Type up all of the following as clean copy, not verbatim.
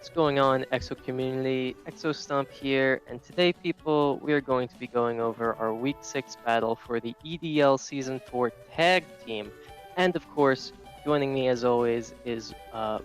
What's going on, EXO community? EXO Stomp here, and today, people, we are going to be going over our Week 6 battle for the EDL Season 4 Tag Team. And of course, joining me as always is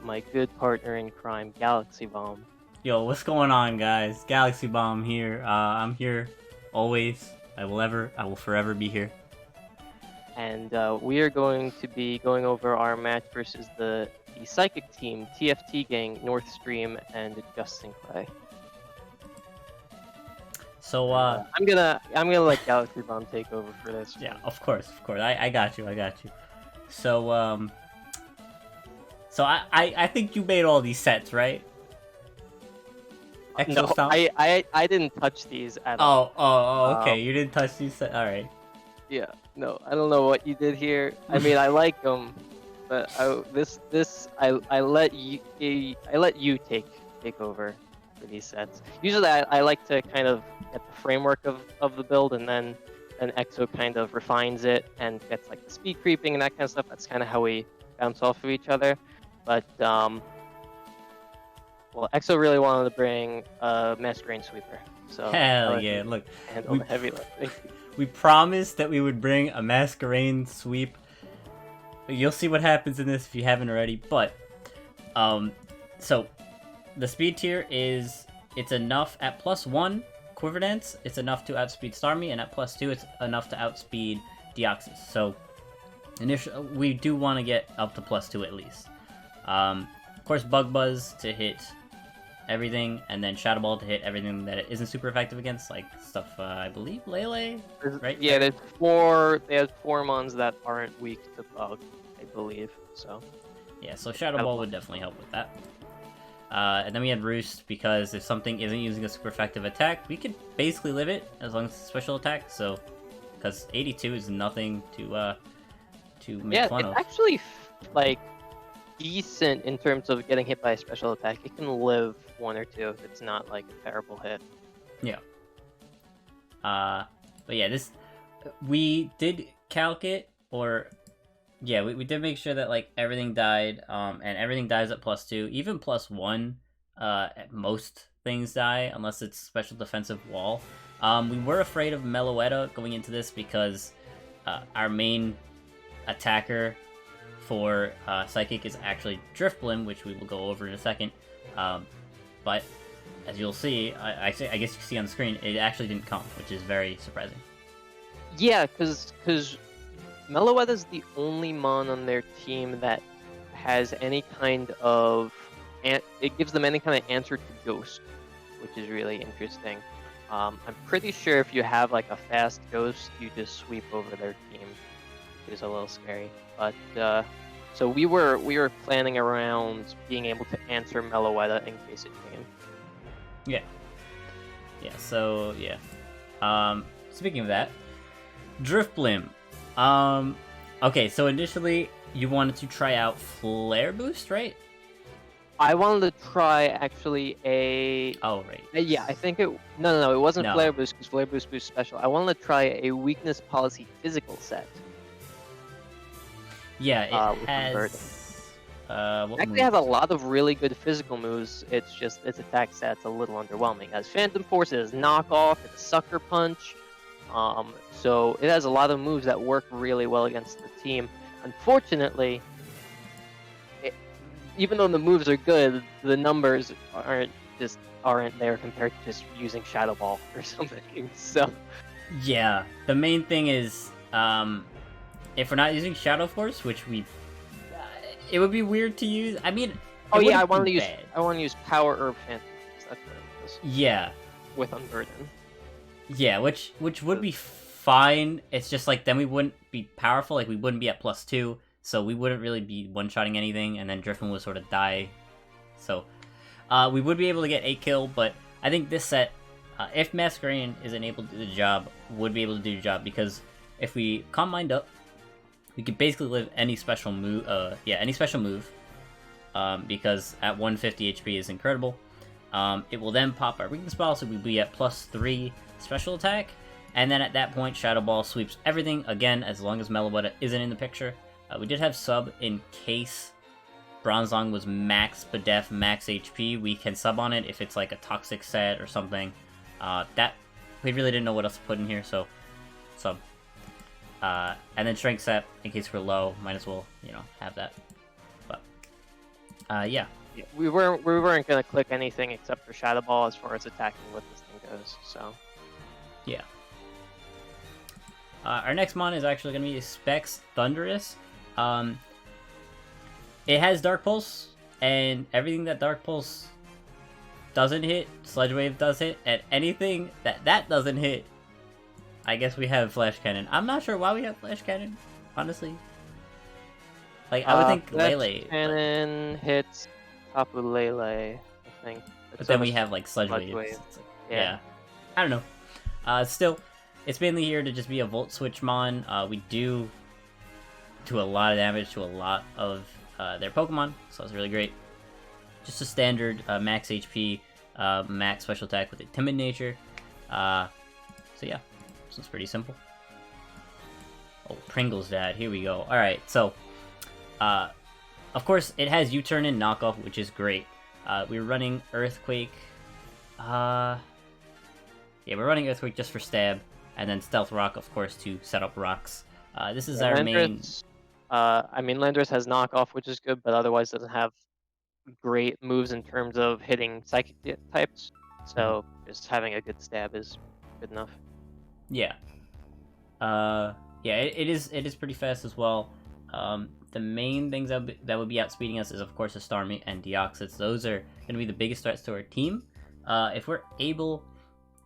my good partner in crime, Galaxy Bomb. Yo, what's going on, guys? Galaxy Bomb here. I'm here always. I will forever be here. And we are going to be going over our match versus the Psychic team, TFT gang, North Stream, and Justin Clay. So, I'm gonna let Galaxy Bomb take over for this. yeah, of course. I got you. So, I think you made all these sets, right? No, Stomp? I didn't touch these at all. Okay. You didn't touch these sets. All right. Yeah, no, I don't know what you did here. I mean, I like them, but I let you take over for these sets. Usually, I like to kind of get the framework of the build, and then EXO kind of refines it and gets like the speed creeping and that kind of stuff. That's kind of how we bounce off of each other. But well, EXO really wanted to bring a Masquerade Sweeper, so Hell yeah! Look, handle the heavy lifting. we promised that we would bring a Masquerade Sweep. You'll see what happens in this if you haven't already. But, so the speed tier is it's enough at +1 Quiver Dance. It's enough to outspeed Starmie, and at +2, it's enough to outspeed Deoxys. So, initially, we do want to get up to +2 at least. Of course, Bug Buzz to hit everything, and then Shadow Ball to hit everything that it isn't super effective against, like stuff, I believe, Lele, right? Yeah, there's four mons that aren't weak to bug, I believe, so. Yeah, so Shadow Ball would definitely help with that. And then we had Roost, because if something isn't using a super effective attack, we could basically live it, as long as it's a special attack, so, because 82 is nothing to make fun of. Yeah, it's actually, like, decent in terms of getting hit by a special attack. It can live 1 or 2 if it's not like a terrible hit. Yeah. But yeah, we did calc it, or yeah, we did make sure that like everything died, and everything dies at +2, even +1. At most things die unless it's special defensive wall. We were afraid of Meloetta going into this because our main attacker for Psychic is actually Drifblim, which we will go over in a second. But as you'll see, I guess you can see on the screen, it actually didn't come, which is very surprising. Yeah, because Meloetta's the only mon on their team that has any kind of... it gives them any kind of answer to Ghost, which is really interesting. I'm pretty sure if you have like a fast Ghost, you just sweep over their team, which is a little scary. But so we were planning around being able to answer Meloetta in case it came. Yeah. Yeah. So yeah. Speaking of that, Drifblim. Okay. So initially, you wanted to try out Flare Boost, right? I wanted to try actually a. Oh right. Yeah, I think it. No, it wasn't No. Flare Boost because Flare Boost boosts special. I wanted to try a Weakness Policy physical set. Yeah, it with has. It actually has a lot of really good physical moves. It's just its attack stat's a little underwhelming. It has Phantom Force, it has Knockoff, it's a Sucker Punch. So it has a lot of moves that work really well against the team. Unfortunately, even though the moves are good, the numbers aren't there compared to just using Shadow Ball or something. So Yeah, the main thing is, if we're not using Shadow Force, which it would be weird to use. I mean, I want to use Power Herb Phantom Force. That's what it was. Yeah, With Unburden. yeah, which would be fine. It's just like then we wouldn't be powerful. Like we wouldn't be at +2, so we wouldn't really be one-shotting anything, and then Drifblim would sort of die. So we would be able to get 8 kill, but I think this set, if Masquerade isn't able to do the job, would be able to do the job, because if we Calm Mind up, we could basically live any special move. Any special move, because at 150 HP is incredible. It will then pop our weakness ball, so we'd be at +3 special attack, and then at that point, Shadow Ball sweeps everything again, as long as Meloetta isn't in the picture. We did have sub in case Bronzong was max Bedef, max HP, we can sub on it if it's like a toxic set or something. That we really didn't know what else to put in here, so sub. And then strength set in case we're low, might as well, you know, have that. But yeah. We weren't gonna click anything except for Shadow Ball as far as attacking with this thing goes. So yeah. Our next mon is actually gonna be Specs Thunderous. It has Dark Pulse, and everything that Dark Pulse doesn't hit, Sludge Wave does hit, and anything that doesn't hit, I guess we have Flash Cannon. I'm not sure why we have Flash Cannon, honestly. Like, I would think Lele. Cannon hits Tapu Lele, I think. But then we have, like, Sludge Waves. Wave. Like, yeah. I don't know. Still, it's mainly here to just be a Volt Switch mon. We do a lot of damage to a lot of their Pokemon, so it's really great. Just a standard max HP, max special attack with a Timid Nature. So yeah, this is pretty simple. Oh, Pringle's dad, here we go. Alright, so, of course, it has U-Turn and Knockoff, which is great. We're running Earthquake. Yeah, we're running Earthquake just for stab, and then Stealth Rock, of course, to set up rocks. This is our main... I mean, Landorus has Knockoff, which is good, but otherwise doesn't have great moves in terms of hitting Psychic types. So just having a good stab is good enough. Yeah. Yeah, it is pretty fast as well. The main things that would be outspeeding us is, of course, a Starmie and Deoxys. Those are going to be the biggest threats to our team. If we're able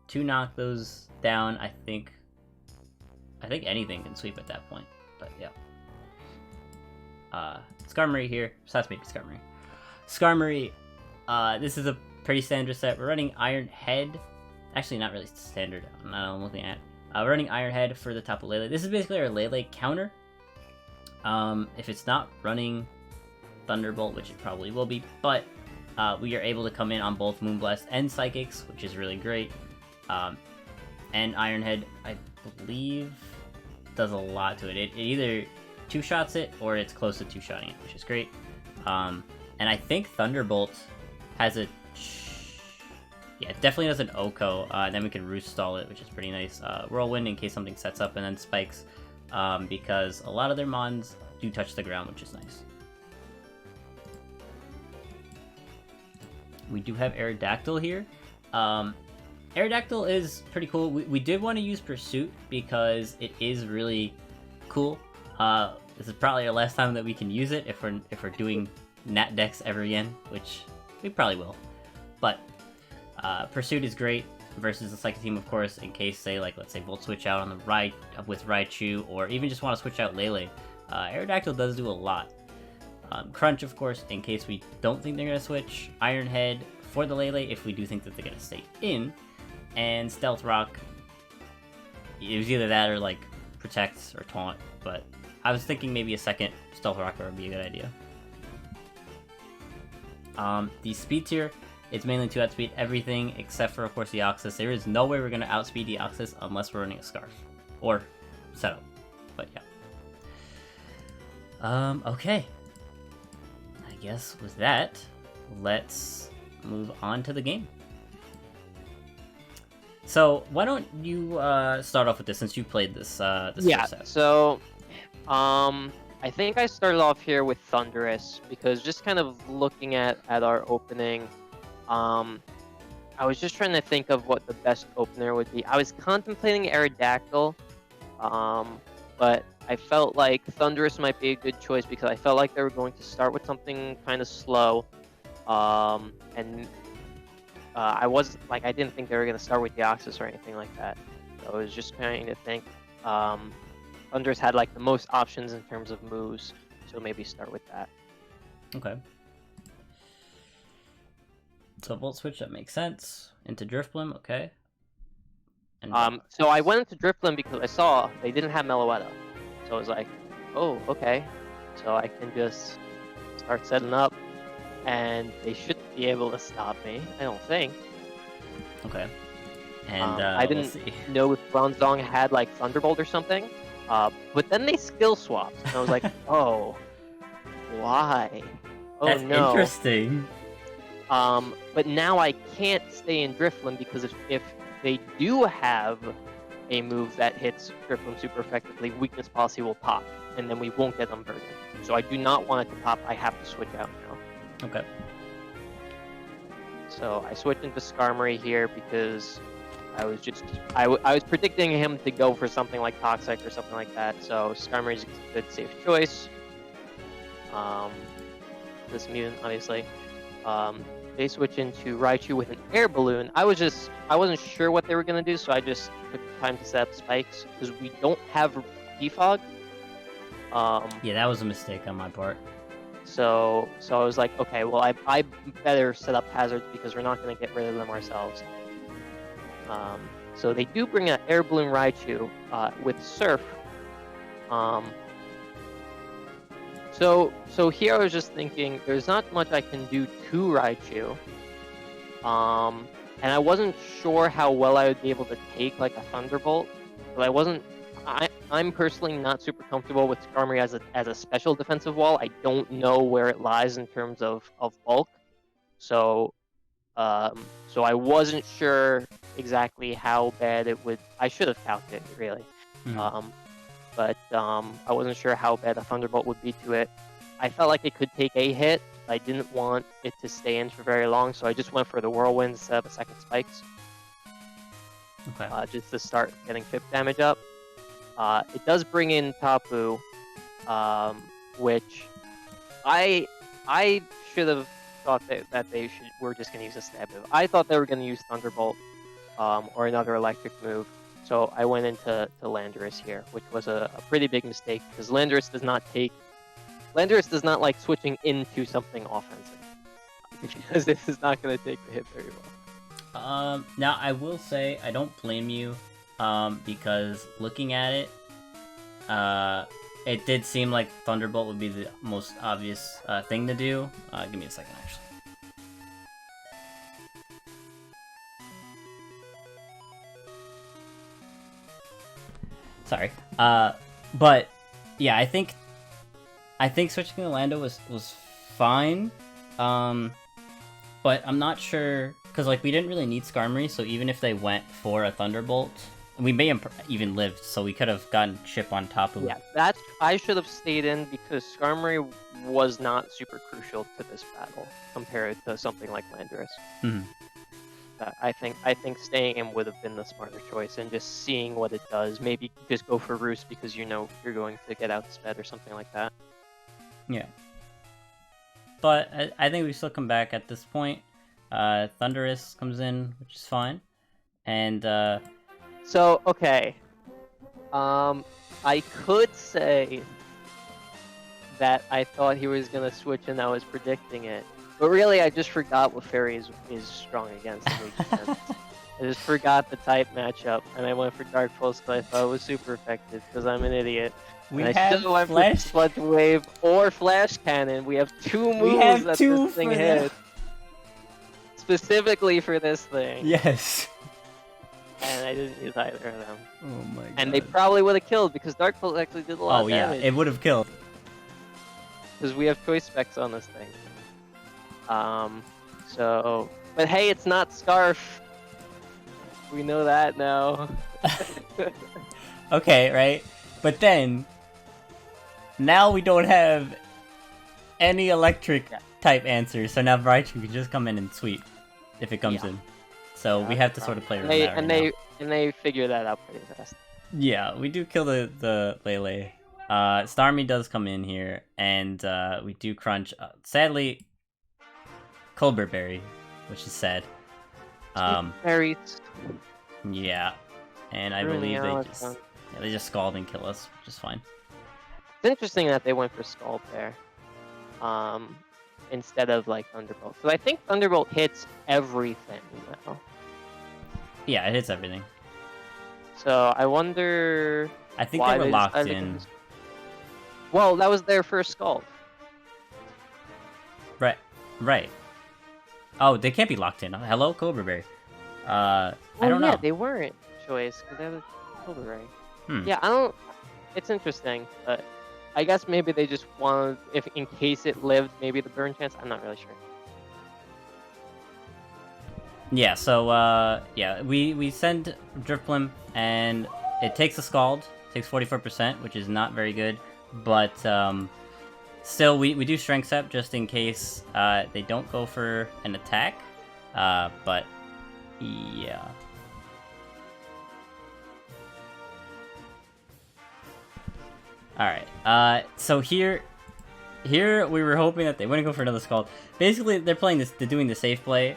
to knock those down, I think anything can sweep at that point. But yeah. Skarmory here. Besides maybe Skarmory. Skarmory, this is a pretty standard set. We're running Iron Head. Actually, not really standard. I'm looking at. We're running Iron Head for the Tapu Lele. This is basically our Lele counter. If it's not running Thunderbolt, which it probably will be, but we are able to come in on both Moonblast and Psychics, which is really great. And Iron Head, I believe, does a lot to it. It either two-shots it, or it's close to two-shotting it, which is great. And I think Thunderbolt has a... Yeah, it definitely does an Oko, then we can Roost Stall it, which is pretty nice. Whirlwind in case something sets up, and then Spikes, because a lot of their mons do touch the ground, which is nice. We do have Aerodactyl here. Aerodactyl is pretty cool. We did want to use Pursuit because it is really cool. This is probably our last time that we can use it if we're doing Nat decks ever again, which we probably will. But Pursuit is great versus the Psychic team, of course, in case, say, like, let's say Volt Switch out on the right with Raichu, or even just want to switch out Lele. Aerodactyl does do a lot. Crunch, of course, in case we don't think they're going to switch. Iron Head for the Lele if we do think that they're going to stay in. And Stealth Rock, it was either that or, like, Protect or Taunt, but I was thinking maybe a second Stealth Rocker would be a good idea. The speed tier, it's mainly to outspeed everything except for, of course, the Deoxys. There is no way we're going to outspeed the Deoxys unless we're running a Scarf. Or Setup. But yeah. Okay. I guess with that, let's move on to the game. So, why don't you start off with this since you played this yeah, set? So, I think I started off here with Thunderous because just kind of looking at our opening, I was just trying to think of what the best opener would be. I was contemplating Aerodactyl, but I felt like Thunderous might be a good choice because I felt like they were going to start with something kind of slow, and I didn't think they were going to start with Deoxys or anything like that. So I was just trying to think. Thunderous had like the most options in terms of moves, so maybe start with that. Okay. So Volt Switch, that makes sense. Into Drifblim, okay. And so I went into Drifblim because I saw they didn't have Meloetta. So I was like, oh, okay. So I can just start setting up, and they should be able to stop me, I don't think. Okay. And I didn't know if Bronzong had like Thunderbolt or something. But then they skill swapped, and I was like, oh, why? Oh That's no. interesting. But now I can't stay in Drifloon because if they do have a move that hits Drifloon super effectively, Weakness Policy will pop, and then we won't get Unburdened. So I do not want it to pop. I have to switch out now. Okay. So I switched into Skarmory here because I was predicting him to go for something like Toxic or something like that. So Skarmory is a good safe choice. This mutant obviously. They switch into Raichu with an air balloon. I wasn't sure what they were gonna do, so I just took time to set up spikes because we don't have defog. Yeah, that was a mistake on my part. So I was like, okay, well I better set up hazards because we're not gonna get rid of them ourselves. So they do bring an air balloon Raichu with Surf. So here I was just thinking, there's not much I can do to Raichu. And I wasn't sure how well I would be able to take like a Thunderbolt, but I'm personally not super comfortable with Skarmory as a special defensive wall. I don't know where it lies in terms of bulk, so I wasn't sure exactly how bad it would. I should have calculated really. But I wasn't sure how bad a Thunderbolt would be to it. I felt like it could take a hit. I didn't want it to stay in for very long, so I just went for the Whirlwind instead of a second Spikes. Okay. Just to start getting chip damage up. It does bring in Tapu, which I should have thought that they were just going to use a stab move. I thought they were going to use Thunderbolt or another electric move. So I went into Landorus here, which was a pretty big mistake because Landorus does not like switching into something offensive because this is not going to take the hit very well. Now I will say I don't blame you, because looking at it, it did seem like Thunderbolt would be the most obvious thing to do. Give me a second, actually. Sorry. But yeah, I think switching to Lando was fine. But I'm not sure because like we didn't really need Skarmory, so even if they went for a Thunderbolt, we may have even lived, so we could have gotten chip on top of. Yeah, I should have stayed in because Skarmory was not super crucial to this battle compared to something like Landorus. Mm-hmm. I think staying in would have been the smarter choice and just seeing what it does. Maybe just go for Roost because you know you're going to get outsped or something like that. Yeah. But I think we still come back at this point. Thundurus comes in, which is fine. And so okay. I could say that I thought he was gonna switch and I was predicting it. But really, I just forgot what Fairy is strong against and weak against. I just forgot the type matchup, and I went for Dark Pulse because I thought it was super effective because I'm an idiot. we I have still went Flash. for Sludge Wave or Flash Cannon. We have two moves We have that two this thing for that. hits. Specifically for this thing. Yes. And I didn't use either of them. Oh my god. And they probably would have killed because Dark Pulse actually did a lot of damage. It would have killed. Because we have choice specs on this thing. But hey, it's not Scarf. We know that now. Okay, right? But then, now we don't have any electric type answers, so now Raichu can just come in and sweep if it comes in. So we have to sort of play around that right now. They figure that out pretty fast. Yeah, we do kill the Lele. Starmie does come in here, and we do crunch. Sadly, Colbert Berry, which is sad. Berries. Yeah, and I believe they just scald and kill us, which is fine. It's interesting that they went for Scald there, instead of like Thunderbolt. Because I think Thunderbolt hits everything now. Yeah, it hits everything. So I wonder. I think they were locked in. Well, that was their first Scald. Right. Oh, they can't be locked in. Hello, Cobra Berry. I don't know. Yeah, they weren't choice because they was Cobra Ray. Yeah, I don't. It's interesting, but I guess maybe they just wanted, if in case it lived, maybe the burn chance. I'm not really sure. Yeah, so, yeah, we send Drifblim, and it takes a Scald, takes 44%, which is not very good, but, still, we do Strength Step just in case, they don't go for an attack, but, yeah. Alright, so here we were hoping that they wouldn't go for another Scald. Basically, they're doing the safe play.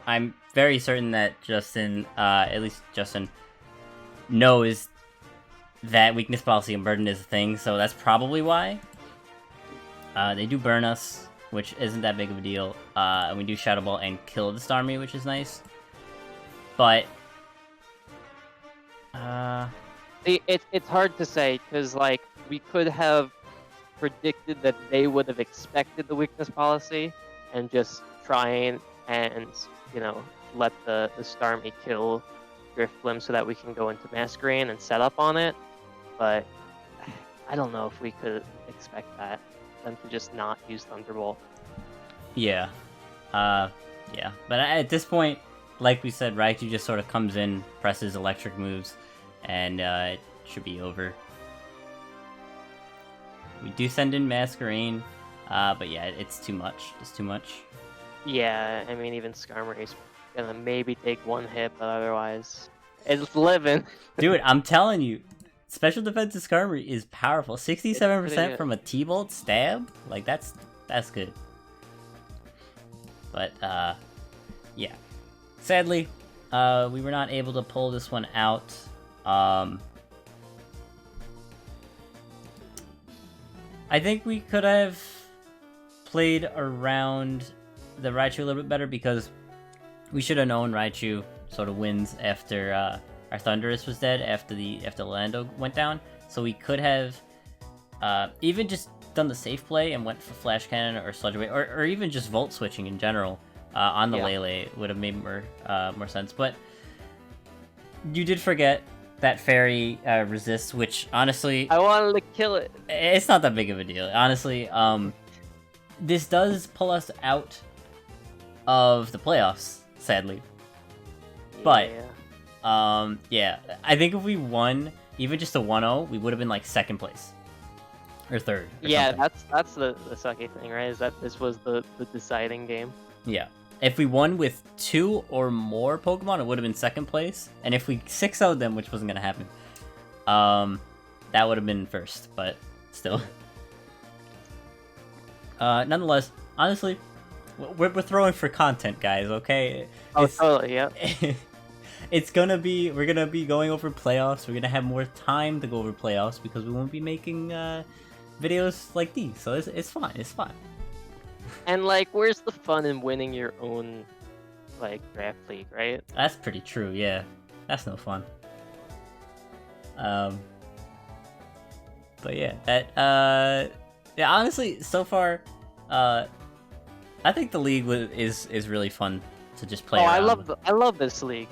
I'm very certain that Justin, at least Justin, knows that weakness policy and burden is a thing, so that's probably why. They do burn us, which isn't that big of a deal. And we do Shadow Ball and kill the Starmie, which is nice. But, It's hard to say, because, like, we could have predicted that they would have expected the weakness policy and just try and you know, let the Starmie kill Drifblim so that we can go into Masquerain and set up on it. But I don't know if we could expect that, them to just not use Thunderbolt. yeah. Yeah. But at this point, like we said, Raichu just sort of comes in, presses electric moves, and it should be over. We do send in Masquerain, but yeah, it's too much. It's too much. Yeah, I mean, even Skarmory's gonna maybe take one hit, but otherwise, it's living. Dude, I'm telling you, special defense of Skarmory is powerful. It's pretty 67% good. from a T-Bolt stab? Like, that's good. But, yeah. Sadly, we were not able to pull this one out. I think we could have played around the Raichu a little bit better, because we should have known Raichu sort of wins after our Thundurus was dead, after Lando went down. So we could have even just done the safe play and went for Flash Cannon or Sludge Wave, or even just Volt switching in general on the Lele would have made more sense. But you did forget that Fairy resists, which honestly, I wanted to kill it. it's not that big of a deal. Honestly, this does pull us out of the playoffs, sadly. But, yeah, I think if we won, even just a 1-0, we would have been, like, second place. Or third. Or something. That's the sucky thing, right? Is that this was the deciding game. Yeah. If we won with 2 or more Pokemon, it would have been second place. And if we 6-0'd them, which wasn't going to happen, that would have been first, but still. Nonetheless, honestly, we're throwing for content, guys, okay? Totally, yeah. We're gonna be going over playoffs. We're gonna have more time to go over playoffs because we won't be making videos like these. So it's fine. It's fine. And, like, where's the fun in winning your own, like, draft league, right? That's pretty true. Yeah, that's no fun. But yeah, yeah. Honestly, so far, I think the league is really fun to just play. I around. I love this league.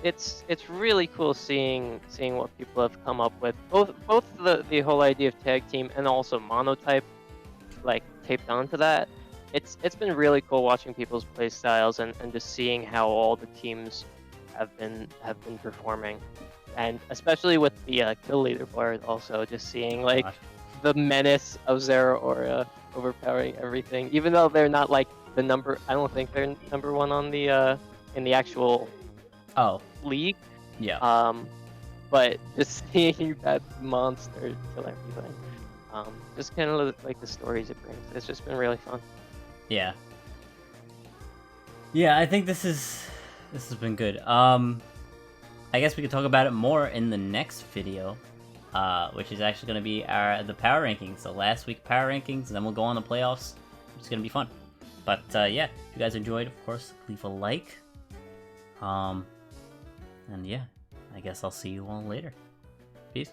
It's really cool seeing what people have come up with. Both the whole idea of tag team and also monotype, like, taped onto that. It's been really cool watching people's play styles and just seeing how all the teams have been performing, and especially with the kill leaderboard. Also, just seeing, like, the menace of Zeraora overpowering everything, even though they're not, like, the number. I don't think they're number one on the in the actual league. Yeah. But just seeing that monster kill everything, just kind of like the stories it brings. It's just been really fun. Yeah. Yeah, I think this has been good. I guess we could talk about it more in the next video, which is actually going to be the power rankings, the last week power rankings, and then we'll go on the playoffs. It's going to be fun. But yeah, if you guys enjoyed, of course, leave a like. And yeah, I guess I'll see you all later. Peace.